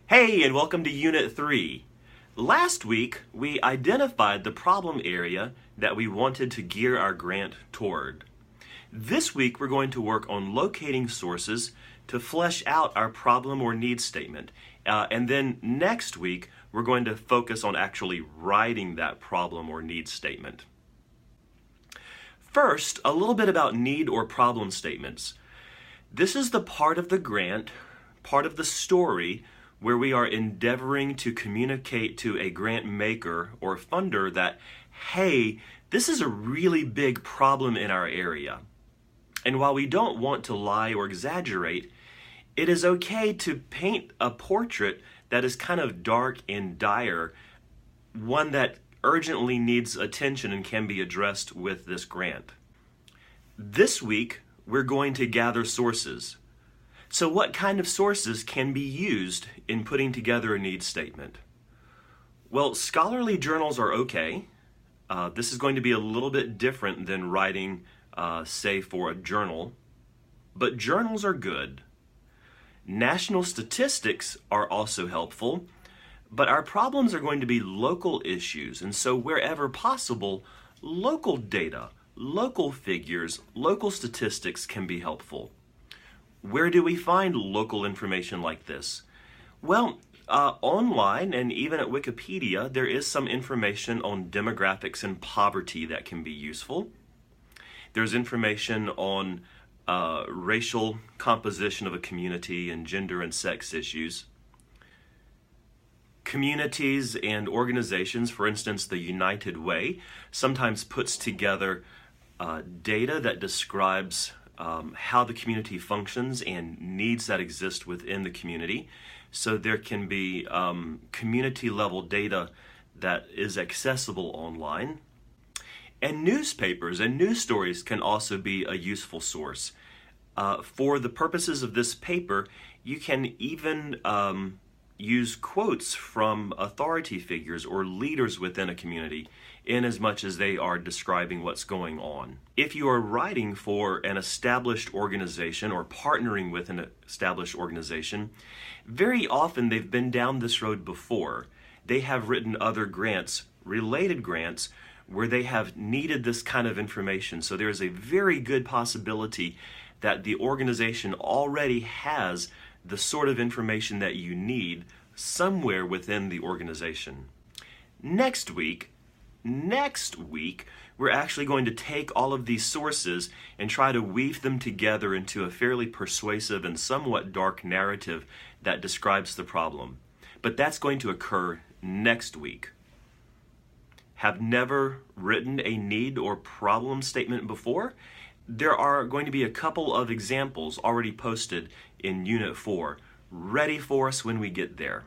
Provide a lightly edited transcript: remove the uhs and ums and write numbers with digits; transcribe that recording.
Hey, and welcome to Unit 3. Last week, we identified the problem area that we wanted to gear our grant toward. This week, we're going to work on locating sources to flesh out our problem or need statement. And then next week, we're going to focus on actually writing that problem or need statement. First, a little bit about need or problem statements. This is the part of the grant, part of the story, where we are endeavoring to communicate to a grant maker or funder that, hey, this is a really big problem in our area. And while we don't want to lie or exaggerate, it is okay to paint a portrait that is kind of dark and dire, one that urgently needs attention and can be addressed with this grant. This week, we're going to gather sources. So what kind of sources can be used in putting together a needs statement? Well, scholarly journals are okay. This is going to be a little bit different than writing, say, for a journal, but journals are good. National statistics are also helpful, but our problems are going to be local issues, and so wherever possible, local data, local figures, local statistics can be helpful. Where do we find local information like this? Well, online and even at Wikipedia, there is some information on demographics and poverty that can be useful. There's information on racial composition of a community and gender and sex issues. Communities and organizations, for instance, the United Way, sometimes puts together data that describes how the community functions and needs that exist within the community. So there can be community level data that is accessible online. And newspapers and news stories can also be a useful source. For the purposes of this paper, you can even use quotes from authority figures or leaders within a community in as much as they are describing what's going on. If you are writing for an established organization or partnering with an established organization, very often they've been down this road before. They have written other grants, related grants, where they have needed this kind of information. So there is a very good possibility that the organization already has the sort of information that you need somewhere within the organization. Next week, we're actually going to take all of these sources and try to weave them together into a fairly persuasive and somewhat dark narrative that describes the problem. But that's going to occur next week. Have never written a need or problem statement before? There are going to be a couple of examples already posted in Unit 4, ready for us when we get there.